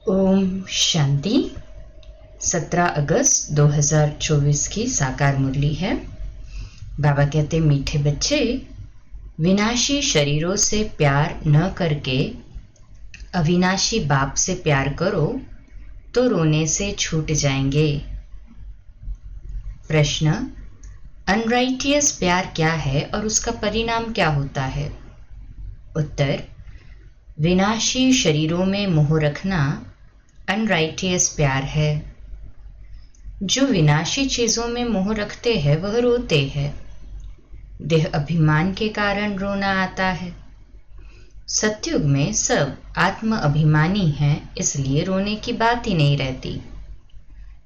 ओम शांति। 17 अगस्त 2024 की साकार मुरली है। बाबा कहते, मीठे बच्चे, विनाशी शरीरों से प्यार न करके अविनाशी बाप से प्यार करो तो रोने से छूट जाएंगे। प्रश्न, अनराइटियस प्यार क्या है और उसका परिणाम क्या होता है? उत्तर, विनाशी शरीरों में मोह रखना अनराइटियस प्यार है। जो विनाशी चीजों में मोह रखते हैं वह रोते हैं। देह अभिमान के कारण रोना आता है। सतयुग में सब आत्म अभिमानी हैं, इसलिए रोने की बात ही नहीं रहती।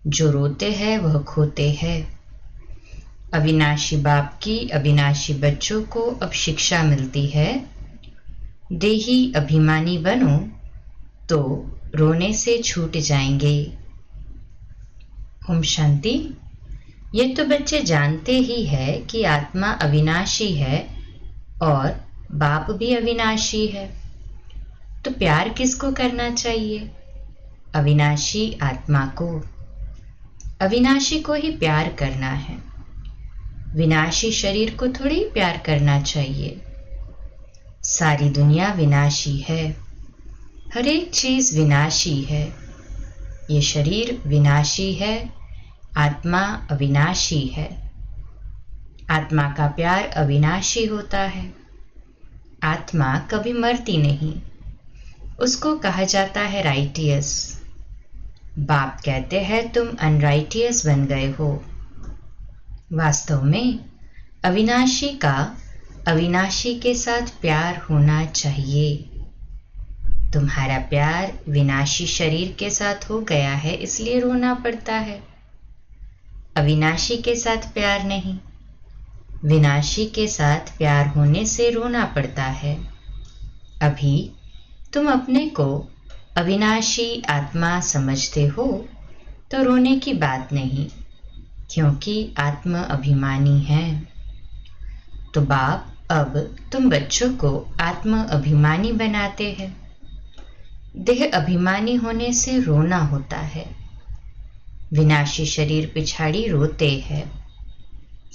जो रोते हैं वह खोते हैं। अविनाशी बाप की अविनाशी बच्चों को अब शिक्षा मिलती है, देही अभिमानी बनो तो रोने से छूट जाएंगे। ओम शांति। ये तो बच्चे जानते ही है कि आत्मा अविनाशी है और बाप भी अविनाशी है, तो प्यार किसको करना चाहिए? अविनाशी आत्मा को। अविनाशी को ही प्यार करना है। विनाशी शरीर को थोड़ी प्यार करना चाहिए। सारी दुनिया विनाशी है, हर एक चीज विनाशी है। ये शरीर विनाशी है, आत्मा अविनाशी है। आत्मा का प्यार अविनाशी होता है। आत्मा कभी मरती नहीं, उसको कहा जाता है राइटियस। बाप कहते हैं तुम अनराइटियस बन गए हो। वास्तव में अविनाशी का अविनाशी के साथ प्यार होना चाहिए। तुम्हारा प्यार विनाशी शरीर के साथ हो गया है, इसलिए रोना पड़ता है। अविनाशी के साथ प्यार नहीं, विनाशी के साथ प्यार होने से रोना पड़ता है। अभी तुम अपने को अविनाशी आत्मा समझते हो तो रोने की बात नहीं, क्योंकि आत्म अभिमानी है। तो बाप अब तुम बच्चों को आत्म अभिमानी बनाते हैं। देह अभिमानी होने से रोना होता है। विनाशी शरीर पिछाड़ी रोते हैं।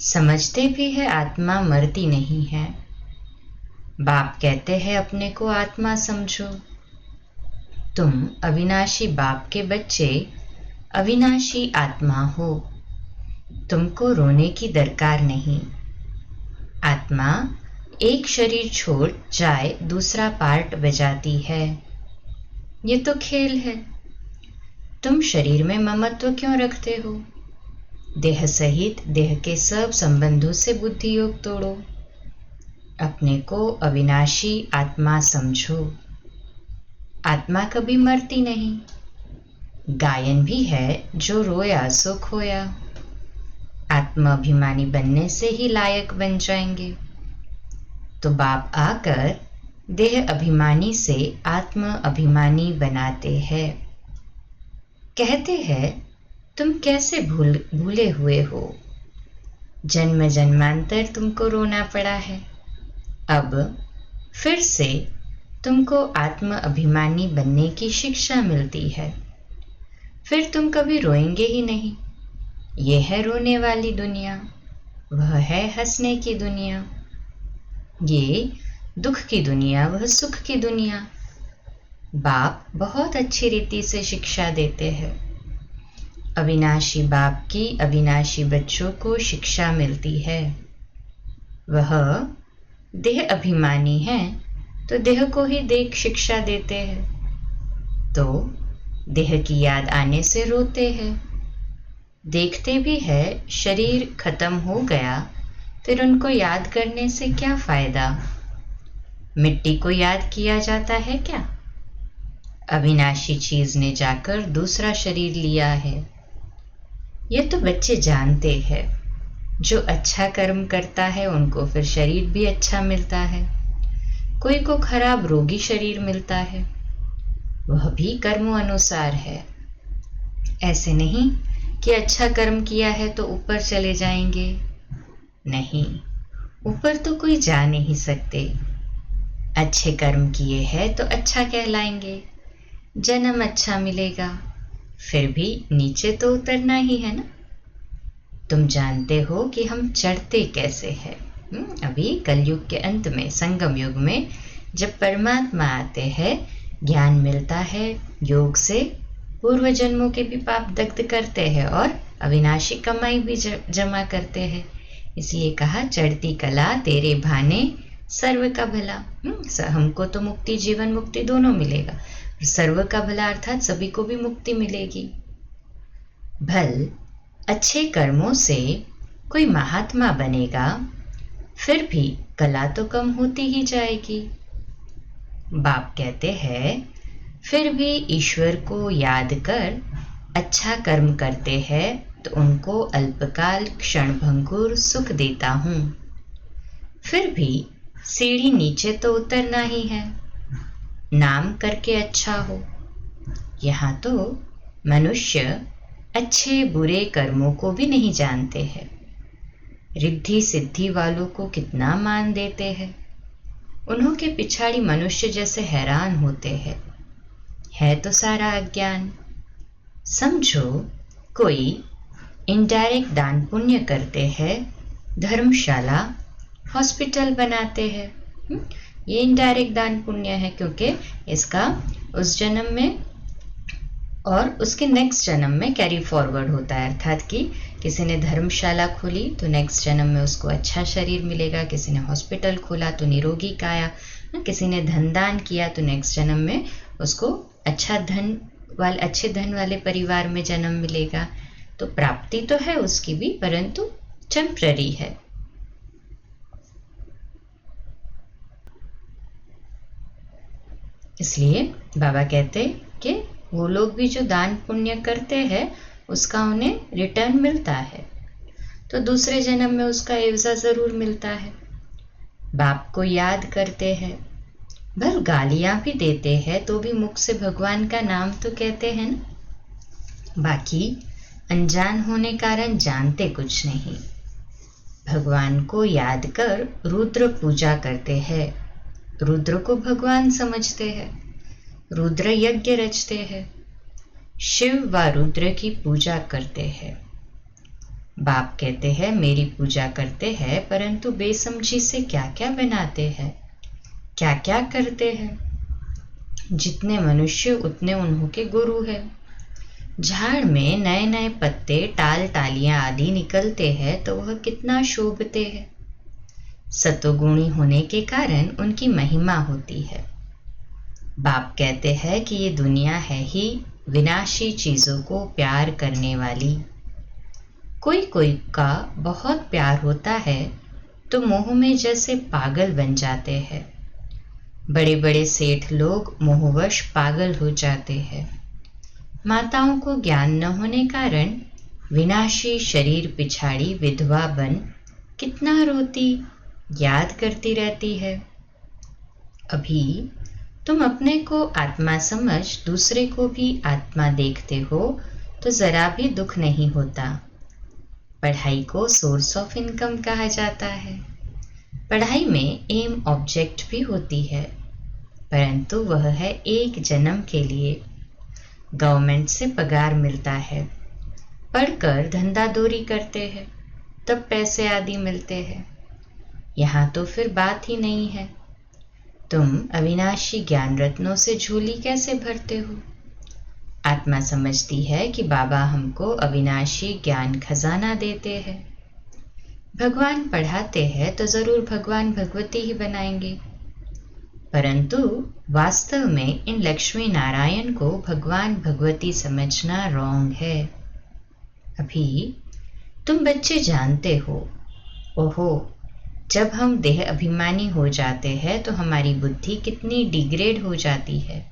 समझते भी है आत्मा मरती नहीं है। बाप कहते हैं अपने को आत्मा समझो। तुम अविनाशी बाप के बच्चे अविनाशी आत्मा हो। तुमको रोने की दरकार नहीं। आत्मा एक शरीर छोड़ जाए दूसरा पार्ट बजाती है। ये तो खेल है। तुम शरीर में ममत्व क्यों रखते हो? देह सहित देह के सब संबंधों से बुद्धि योग तोड़ो। अपने को अविनाशी आत्मा समझो। आत्मा कभी मरती नहीं। गायन भी है, जो रोया सो खोया। आत्माभिमानी बनने से ही लायक बन जाएंगे। तो बाप आकर देह अभिमानी से आत्म अभिमानी बनाते हैं। कहते हैं तुम कैसे भूले हुए हो। जन्म जन्मांतर तुमको रोना पड़ा है। अब फिर से तुमको आत्म अभिमानी बनने की शिक्षा मिलती है। फिर तुम कभी रोएंगे ही नहीं। ये है रोने वाली दुनिया, वह है हंसने की दुनिया। ये दुख की दुनिया, वह सुख की दुनिया। बाप बहुत अच्छी रीति से शिक्षा देते हैं। अविनाशी बाप की अविनाशी बच्चों को शिक्षा मिलती है। वह देह अभिमानी है तो देह को ही देख शिक्षा देते हैं। तो देह की याद आने से रोते हैं। देखते भी है शरीर खत्म हो गया, फिर उनको याद करने से क्या फायदा? मिट्टी को याद किया जाता है क्या? अविनाशी चीज ने जाकर दूसरा शरीर लिया है। ये तो बच्चे जानते हैं। जो अच्छा कर्म करता है उनको फिर शरीर भी अच्छा मिलता है। कोई को खराब रोगी शरीर मिलता है, वह भी कर्मों अनुसार है। ऐसे नहीं कि अच्छा कर्म किया है तो ऊपर चले जाएंगे। नहीं, ऊपर तो कोई जा नहीं सकते। अच्छे कर्म किए हैं तो अच्छा कहलाएंगे, जन्म अच्छा मिलेगा, फिर भी नीचे तो उतरना ही है ना। तुम जानते हो कि हम चढ़ते कैसे हैं। अभी कलयुग के अंत में, संगम युग में, जब परमात्मा आते हैं, ज्ञान मिलता है, योग से पूर्व जन्मों के भी पाप दग्ध करते हैं और अविनाशी कमाई भी जमा करते हैं। इसलिए कहा, चढ़ती कला तेरे भाने सर्व का भला। हमको तो मुक्ति, जीवन मुक्ति दोनों मिलेगा, सर्व का भला अर्थात सभी को भी मुक्ति मिलेगी। भल अच्छे कर्मों से कोई महात्मा बनेगा, फिर भी कला तो कम होती ही जाएगी। बाप कहते हैं, फिर भी ईश्वर को याद कर अच्छा कर्म करते हैं तो उनको अल्पकाल क्षणभंगुर सुख देता हूँ। फिर भी सीढ़ी नीचे तो उतरना ही है, नाम करके अच्छा हो। यहाँ तो मनुष्य अच्छे बुरे कर्मों को भी नहीं जानते हैं। रिद्धि सिद्धि वालों को कितना मान देते हैं, उन्हों के पिछाड़ी मनुष्य जैसे हैरान होते हैं। है तो सारा अज्ञान। समझो, कोई इनडायरेक्ट दान पुण्य करते हैं, धर्मशाला हॉस्पिटल बनाते हैं। ये इनडायरेक्ट दान पुण्य है, क्योंकि इसका उस जन्म में और उसके नेक्स्ट जन्म में कैरी फॉरवर्ड होता है। अर्थात कि किसी ने धर्मशाला खोली तो नेक्स्ट जन्म में उसको अच्छा शरीर मिलेगा, किसी ने हॉस्पिटल खोला तो निरोगी काया, किसी ने धन दान किया तो नेक्स्ट जन्म में उसको अच्छे धन वाले परिवार में जन्म मिलेगा। तो प्राप्ति तो है उसकी भी, परंतु टेम्पररी है। इसलिए बाबा कहते कि वो लोग भी जो दान पुण्य करते हैं उसका उन्हें रिटर्न मिलता है, तो दूसरे जन्म में उसका एवजा जरूर मिलता है। बाप को याद करते हैं, भल गालियां भी देते हैं तो भी मुख से भगवान का नाम तो कहते हैं ना। बाकी अनजान होने कारण जानते कुछ नहीं। भगवान को याद कर रुद्र पूजा करते हैं, रुद्र को भगवान समझते हैं, रुद्र यज्ञ रचते हैं, शिव व रुद्र की पूजा करते हैं। बाप कहते हैं, मेरी पूजा करते हैं, परंतु बेसमझी से क्या क्या बनाते हैं, क्या क्या करते हैं। जितने मनुष्य उतने उन्हों के गुरु है। झाड़ में नए नए पत्ते, टाल टालियां आदि निकलते हैं तो वह कितना शोभते हैं। सतोगुणी होने के कारण उनकी महिमा होती है। बाप कहते हैं कि ये दुनिया है ही विनाशी चीजों को प्यार करने वाली। कोई कोई का बहुत प्यार होता है तो मोह में जैसे पागल बन जाते हैं। बड़े बड़े सेठ लोग मोहवश पागल हो जाते हैं। माताओं को ज्ञान न होने कारण विनाशी शरीर पिछाड़ी विधवा बन कितना रोती, याद करती रहती है। अभी तुम अपने को आत्मा समझ दूसरे को भी आत्मा देखते हो तो जरा भी दुख नहीं होता। पढ़ाई को सोर्स ऑफ इनकम कहा जाता है। पढ़ाई में एम ऑब्जेक्ट भी होती है, परंतु वह है एक जन्म के लिए। गवर्नमेंट से पगार मिलता है, पढ़कर धंधादोरी करते हैं तब पैसे आदि मिलते हैं। यहाँ तो फिर बात ही नहीं है। तुम अविनाशी ज्ञान रत्नों से झोली कैसे भरते हो? आत्मा समझती है कि बाबा हमको अविनाशी ज्ञान खजाना देते हैं। भगवान पढ़ाते हैं तो जरूर भगवान भगवती ही बनाएंगे, परंतु वास्तव में इन लक्ष्मी नारायण को भगवान भगवती समझना रॉन्ग है। अभी तुम बच्चे जानते हो, ओहो, जब हम देह अभिमानी हो जाते हैं तो हमारी बुद्धि कितनी डिग्रेड हो जाती है।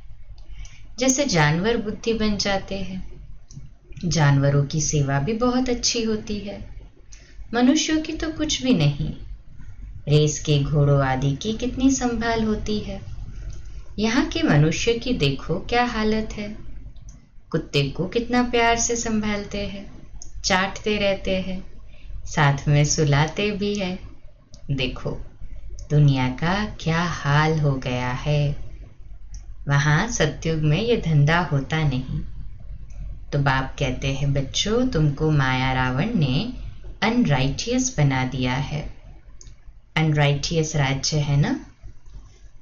जैसे जानवर बुद्धि बन जाते हैं। जानवरों की सेवा भी बहुत अच्छी होती है, मनुष्यों की तो कुछ भी नहीं। रेस के घोड़ों आदि की कितनी संभाल होती है। यहाँ के मनुष्य की देखो क्या हालत है। कुत्ते को कितना प्यार से संभालते हैं, चाटते रहते हैं, साथ में सुलाते भी है। देखो दुनिया का क्या हाल हो गया है। वहां सतयुग में ये धंधा होता नहीं। तो बाप कहते हैं, बच्चों तुमको माया रावण ने अनराइटियस बना दिया है। अनराइटियस राज्य है ना,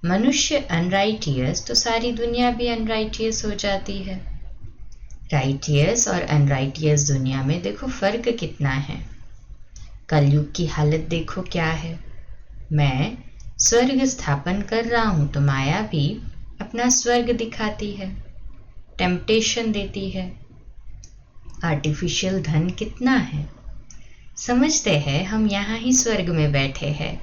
मनुष्य अनराइटियस तो सारी दुनिया भी अनराइटियस हो जाती है। राइटियस और अनराइटियस दुनिया में देखो फर्क कितना है। कलयुग की हालत देखो क्या है। मैं स्वर्ग स्थापन कर रहा हूं तो माया भी अपना स्वर्ग दिखाती है, टेम्पटेशन देती है। आर्टिफिशियल धन कितना है, समझते हैं हम यहाँ ही स्वर्ग में बैठे हैं।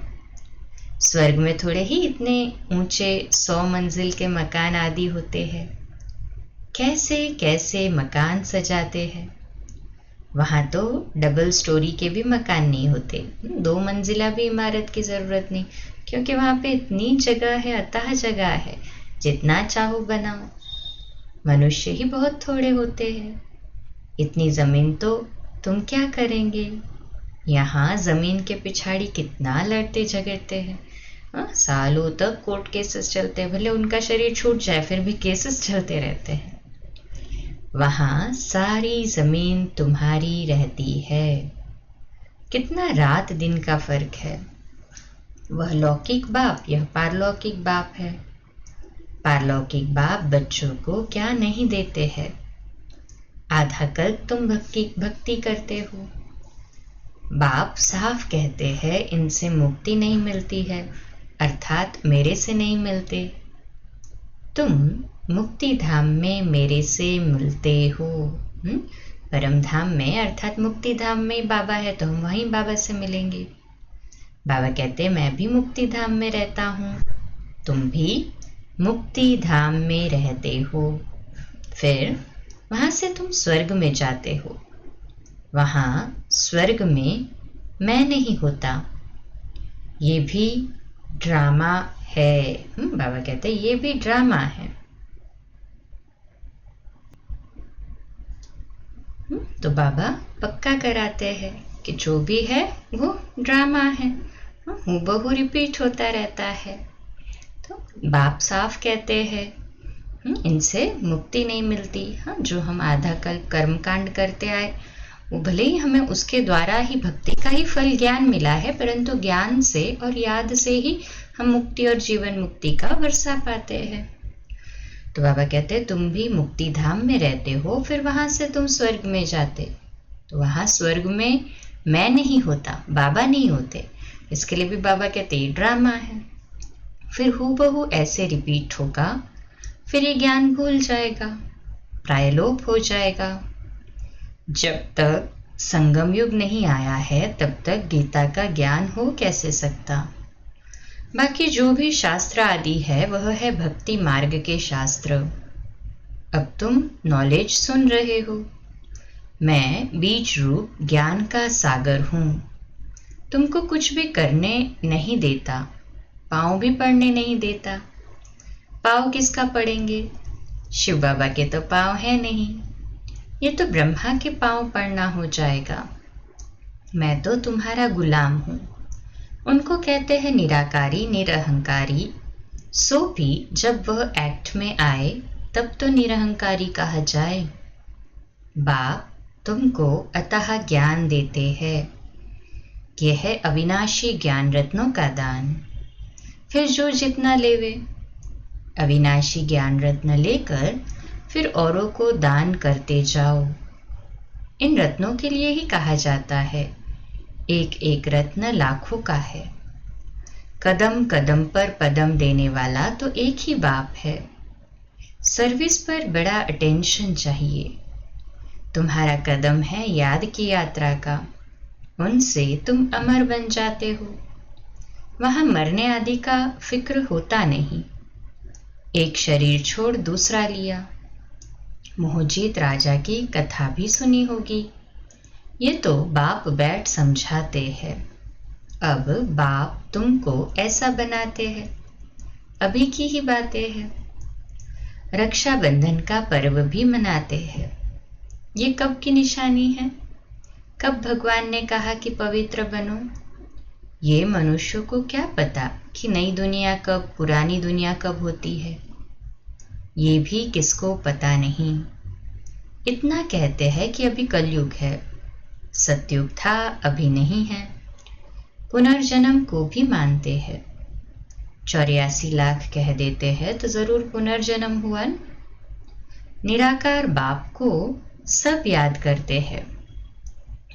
स्वर्ग में थोड़े ही इतने ऊंचे 100 मंजिल के मकान आदि होते हैं। कैसे कैसे मकान सजाते हैं। वहां तो डबल स्टोरी के भी मकान नहीं होते, 2 मंजिला भी इमारत की जरूरत नहीं, क्योंकि वहां पे इतनी जगह है, अथाह जगह है, जितना चाहो बनाओ। मनुष्य ही बहुत थोड़े होते हैं, इतनी जमीन तो तुम क्या करेंगे। यहाँ जमीन के पिछाड़ी कितना लड़ते झगड़ते हैं। सालों तक कोर्ट केसेस चलते हैं, भले उनका शरीर छूट जाए फिर भी केसेस चलते रहते हैं। वहां सारी जमीन तुम्हारी रहती है। कितना रात दिन का फर्क है। वह लौकिक बाप, यह पारलौकिक बाप है। पारलौकिक बाप बच्चों को क्या नहीं देते हैं। आधा कल्प तुम भक्ति करते हो। बाप साफ कहते हैं, इनसे मुक्ति नहीं मिलती है, अर्थात मेरे से नहीं मिलते। तुम मुक्ति धाम में मेरे से मिलते हो। परम धाम में अर्थात मुक्ति धाम में बाबा है तो हम वहीं बाबा से मिलेंगे। बाबा कहते मैं भी मुक्ति धाम में रहता हूँ, तुम भी मुक्ति धाम में रहते हो। फिर वहां से तुम स्वर्ग में जाते हो। वहां स्वर्ग में मैं नहीं होता, ये भी ड्रामा है। बाबा कहते ये भी ड्रामा है। तो बाबा पक्का कराते हैं कि जो भी है वो ड्रामा है, हूबहू रिपीट होता रहता है। तो बाप साफ कहते हैं इनसे मुक्ति नहीं मिलती। हाँ, जो हम आधा कल्प कर्मकांड करते आए वो भले ही हमें उसके द्वारा ही भक्ति का ही फल ज्ञान मिला है, परंतु ज्ञान से और याद से ही हम मुक्ति और जीवन मुक्ति का वर्षा पाते हैं। तो बाबा कहते तुम भी मुक्ति धाम में रहते हो, फिर वहां से तुम स्वर्ग में जाते। तो वहां स्वर्ग में मैं नहीं होता, बाबा नहीं होते, इसके लिए भी बाबा कहते ये ड्रामा है। फिर हूबहू ऐसे रिपीट होगा, फिर ये ज्ञान भूल जाएगा, प्रायलोप हो जाएगा। जब तक संगम युग नहीं आया है तब तक गीता का ज्ञान हो कैसे सकता। बाकी जो भी शास्त्र आदि है वह है भक्ति मार्ग के शास्त्र। अब तुम नॉलेज सुन रहे हो। मैं बीज रूप ज्ञान का सागर हूं, तुमको कुछ भी करने नहीं देता, पाँव भी पड़ने नहीं देता। पाँव किसका पड़ेंगे, शिव बाबा के तो पाँव है नहीं, ये तो ब्रह्मा के पाँव पड़ना हो जाएगा। मैं तो तुम्हारा गुलाम हूं। उनको कहते हैं निराकारी निरहंकारी। सो भी जब वह एक्ट में आए तब तो निरहंकारी कहा जाए। बाप तुमको अतः ज्ञान देते हैं, यह है अविनाशी ज्ञान रत्नों का दान। फिर जो जितना लेवे, अविनाशी ज्ञान रत्न लेकर फिर औरों को दान करते जाओ। इन रत्नों के लिए ही कहा जाता है एक एक रत्न लाखों का है। कदम कदम पर पदम देने वाला तो एक ही बाप है। सर्विस पर बड़ा अटेंशन चाहिए। तुम्हारा कदम है याद की यात्रा का, उनसे तुम अमर बन जाते हो। वहां मरने आदि का फिक्र होता नहीं। एक शरीर छोड़ दूसरा लिया। मोहजीत राजा की कथा भी सुनी होगी। ये तो बाप बैठ समझाते हैं। अब बाप तुमको ऐसा बनाते हैं। अभी की ही बातें हैं। रक्षाबंधन का पर्व भी मनाते हैं। ये कब की निशानी है, कब भगवान ने कहा कि पवित्र बनो। ये मनुष्यों को क्या पता कि नई दुनिया कब, पुरानी दुनिया कब होती है। ये भी किसको पता नहीं। इतना कहते हैं कि अभी कलयुग है, सतयुग था अभी नहीं है। पुनर्जन्म को भी मानते हैं। 84 लाख कह देते हैं तो जरूर पुनर्जन्म हुआ न? निराकार बाप को सब याद करते हैं।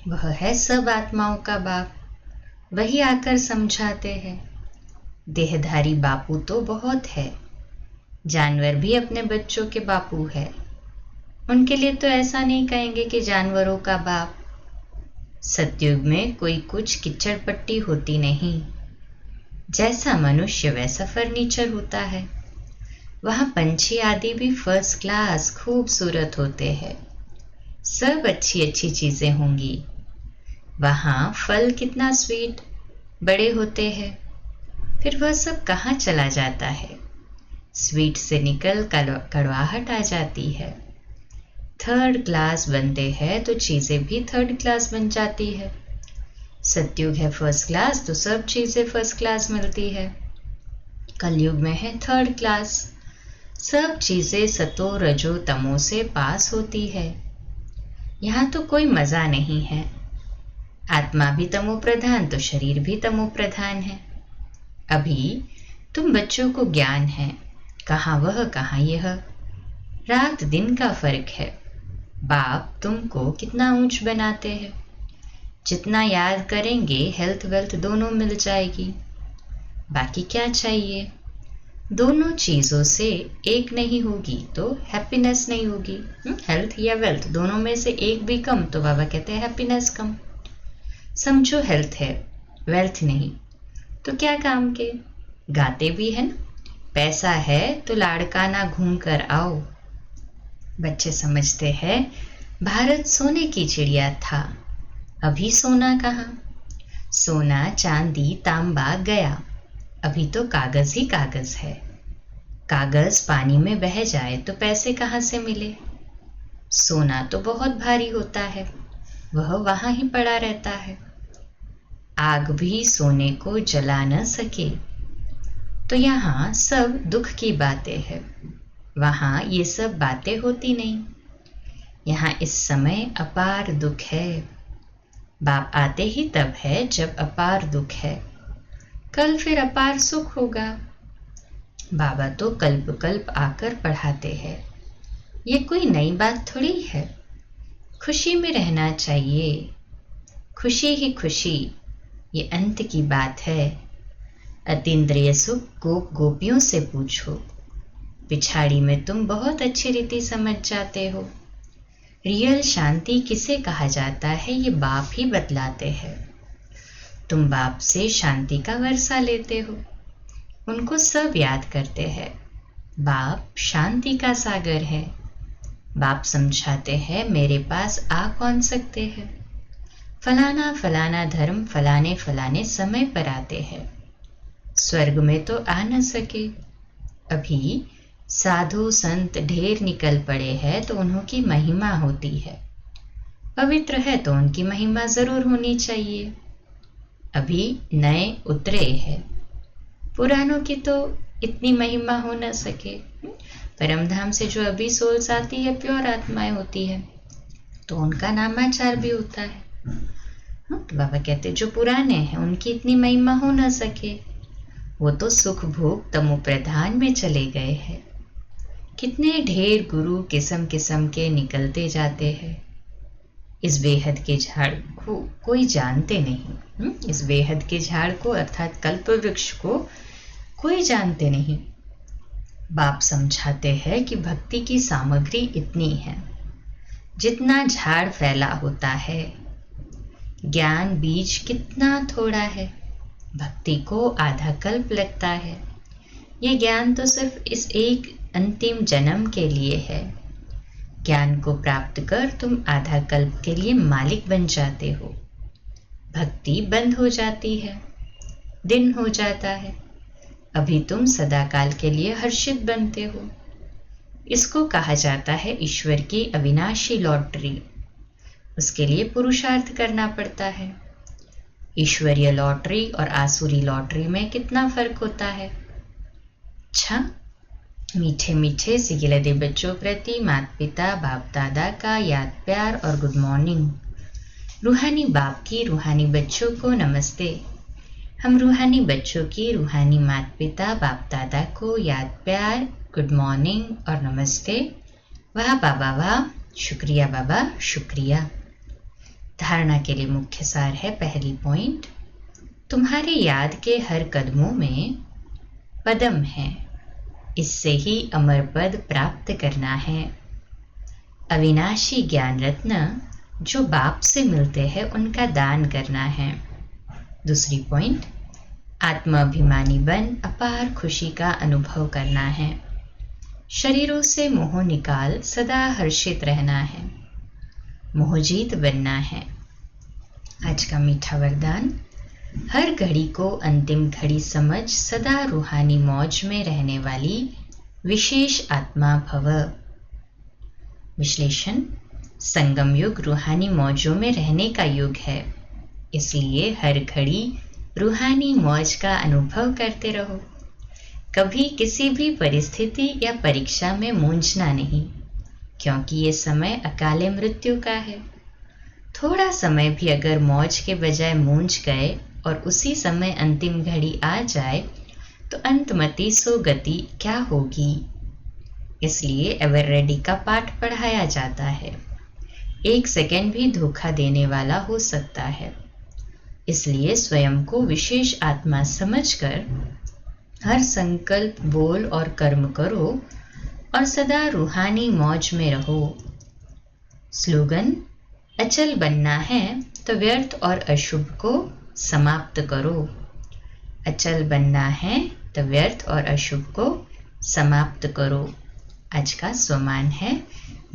वह है सब आत्माओं का बाप, वही आकर समझाते हैं। देहधारी बापू तो बहुत है, जानवर भी अपने बच्चों के बापू है। उनके लिए तो ऐसा नहीं कहेंगे कि जानवरों का बाप। सतयुग में कोई कुछ किच्चड़ पट्टी होती नहीं। जैसा मनुष्य वैसा फर्नीचर होता है। वहां पंछी आदि भी फर्स्ट क्लास खूबसूरत होते हैं। सब अच्छी अच्छी चीजें होंगी। वहां फल कितना स्वीट बड़े होते हैं। फिर वह सब कहाँ चला जाता है? स्वीट से निकल कड़वाहट आ जाती है। थर्ड क्लास बनते हैं तो चीजें भी थर्ड क्लास बन जाती है। सतयुग है फर्स्ट क्लास तो सब चीजें फर्स्ट क्लास मिलती है। कलयुग में है थर्ड क्लास, सब चीजें सतो रजो तमो से पास होती है। यहाँ तो कोई मजा नहीं है। आत्मा भी तमो प्रधान तो शरीर भी तमो प्रधान है। अभी तुम बच्चों को ज्ञान है, कहाँ वह कहाँ यह, रात दिन का फर्क है। बाप तुमको कितना ऊंच बनाते हैं। जितना याद करेंगे हेल्थ वेल्थ दोनों मिल जाएगी। बाकी क्या चाहिए? दोनों चीजों से एक नहीं होगी तो हैप्पीनेस नहीं होगी। हेल्थ या वेल्थ दोनों में से एक भी कम तो बाबा कहते हैं हैप्पीनेस कम। समझो हेल्थ है वेल्थ नहीं तो क्या काम के? गाते भी है ना, पैसा है तो लाड़काना घूम कर आओ। बच्चे समझते हैं भारत सोने की चिड़िया था, अभी सोना कहाँ? सोना चांदी तांबा गया, अभी तो कागज ही कागज है। कागज पानी में बह जाए तो पैसे कहाँ से मिले? सोना तो बहुत भारी होता है, वह वहां ही पड़ा रहता है। आग भी सोने को जला न सके। तो यहाँ सब दुख की बातें हैं, वहां ये सब बातें होती नहीं। यहाँ इस समय अपार दुख है। बाप आते ही तब है जब अपार दुख है। कल फिर अपार सुख होगा। बाबा तो कल्प कल्प आकर पढ़ाते हैं। ये कोई नई बात थोड़ी है। खुशी में रहना चाहिए, खुशी ही खुशी, ये अंत की बात है। अतीन्द्रिय सुख गोपियों से पूछो, पिछाड़ी में तुम बहुत अच्छी रीति समझ जाते हो। रियल शांति किसे कहा जाता है ये बाप ही बतलाते हैं। तुम बाप से शांति का वर्षा लेते हो, उनको सब याद करते हैं। बाप शांति का सागर है। बाप समझाते हैं मेरे पास आ कौन सकते हैं। फलाना फलाना धर्म फलाने फलाने समय पर आते हैं, स्वर्ग में तो आ न सके। अभी साधु संत ढेर निकल पड़े हैं तो उन्हों की महिमा होती है। पवित्र है तो उनकी महिमा जरूर होनी चाहिए। अभी नए उतरे हैं, पुरानों की तो इतनी महिमा हो न सके। परमधाम से जो अभी सोल्स आती है प्योर आत्माएं होती है तो उनका नामाचार भी होता है। तो बाबा कहते जो पुराने हैं उनकी इतनी महिमा हो न सके, वो तो सुख भोग तमो प्रधान में चले गए हैं। कितने ढेर गुरु किस्म किस्म के निकलते जाते हैं। इस बेहद के झाड़ को कोई जानते नहीं। इस बेहद के झाड़ को अर्थात कल्प वृक्ष को कोई जानते नहीं। बाप समझाते हैं कि भक्ति की सामग्री इतनी है जितना झाड़ फैला होता है। ज्ञान बीज कितना थोड़ा है, भक्ति को आधा कल्प लगता है। ये ज्ञान तो सिर्फ इस एक अंतिम जन्म के लिए है। ज्ञान को प्राप्त कर तुम आधा कल्प के लिए मालिक बन जाते हो। भक्ति बंद हो जाती है, दिन हो जाता है। अभी तुम सदाकाल के लिए हर्षित बनते हो। इसको कहा जाता है ईश्वर की अविनाशी लॉटरी। उसके लिए पुरुषार्थ करना पड़ता है। ईश्वरीय लॉटरी और आसुरी लॉटरी में कितना फर्क होता है? अच्छा, मीठे मीठे सिगिलदे बच्चों प्रति माता पिता बाप दादा का याद प्यार और गुड मॉर्निंग। रूहानी बाप की रूहानी बच्चों को नमस्ते। हम रूहानी बच्चों की रूहानी माता पिता बाप दादा को याद प्यार गुड मॉर्निंग और नमस्ते। वाह बाबा वाह, शुक्रिया बाबा शुक्रिया। धारणा के लिए मुख्य सार है पहली पॉइंट, तुम्हारे याद के हर कदमों में पदम है, इससे ही अमर पद प्राप्त करना है। अविनाशी ज्ञान रत्न जो बाप से मिलते हैं उनका दान करना है। दूसरी पॉइंट, आत्माभिमानी बन अपार खुशी का अनुभव करना है। शरीरों से मोह निकाल सदा हर्षित रहना है, मोहजीत बनना है। आज का मीठा वरदान, हर घड़ी को अंतिम घड़ी समझ सदा रूहानी मौज में रहने वाली विशेष आत्मा भव। विश्लेषण, संगम युग रूहानी मौजों में रहने का युग है, इसलिए हर घड़ी रूहानी मौज का अनुभव करते रहो। कभी किसी भी परिस्थिति या परीक्षा में मूंझना नहीं, क्योंकि ये समय अकाले मृत्यु का है। थोड़ा समय भी अगर मौज के बजाय मूंझ गए और उसी समय अंतिम घड़ी आ जाए तो अंतमति सो गति क्या होगी। इसलिए एवर रेडी का पाठ पढ़ाया जाता है। एक सेकेंड भी धोखा देने वाला हो सकता है, इसलिए स्वयं को विशेष आत्मा समझकर हर संकल्प बोल और कर्म करो और सदा रूहानी मौज में रहो। स्लोगन, अचल बनना है तो व्यर्थ और अशुभ को समाप्त करो। अचल बनना है तो व्यर्थ और अशुभ को समाप्त करो। आज का स्वमान है,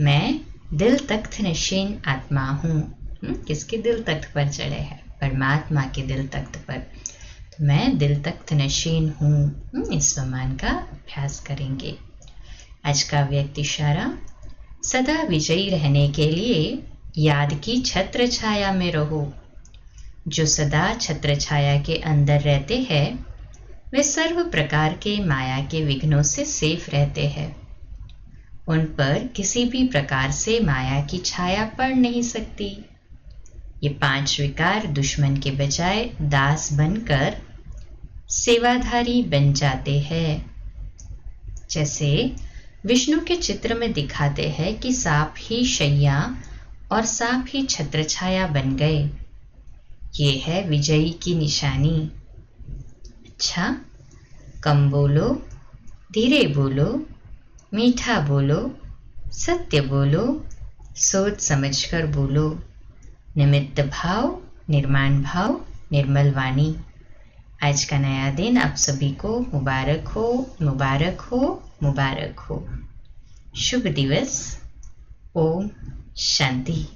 मैं दिल तख्त नशीन आत्मा हूँ। किसके दिल तख्त पर चढ़े हैं? परमात्मा के दिल तख्त पर। तो मैं दिल तख्त नशीन हूँ। इस स्वमान का अभ्यास करेंगे। आज का व्यक्ति इशारा, सदा विजयी रहने के लिए याद की छत्र छाया में रहो। जो सदा छत्र छाया के अंदर रहते हैं वे सर्व प्रकार के माया के विघ्नों से सेफ रहते हैं। उन पर किसी भी प्रकार से माया की छाया पड़ नहीं सकती। ये 5 विकार दुश्मन के बजाय दास बनकर सेवाधारी बन जाते हैं। जैसे विष्णु के चित्र में दिखाते हैं कि सांप ही शैया और सांप ही छत्रछाया बन गए। ये है विजयी की निशानी। अच्छा, कम बोलो, धीरे बोलो, मीठा बोलो, सत्य बोलो, सोच समझकर बोलो। निमित्त भाव, निर्माण भाव, निर्मल वाणी। आज का नया दिन आप सभी को मुबारक हो, मुबारक हो, मुबारक हो। शुभ दिवस। ओम शांति।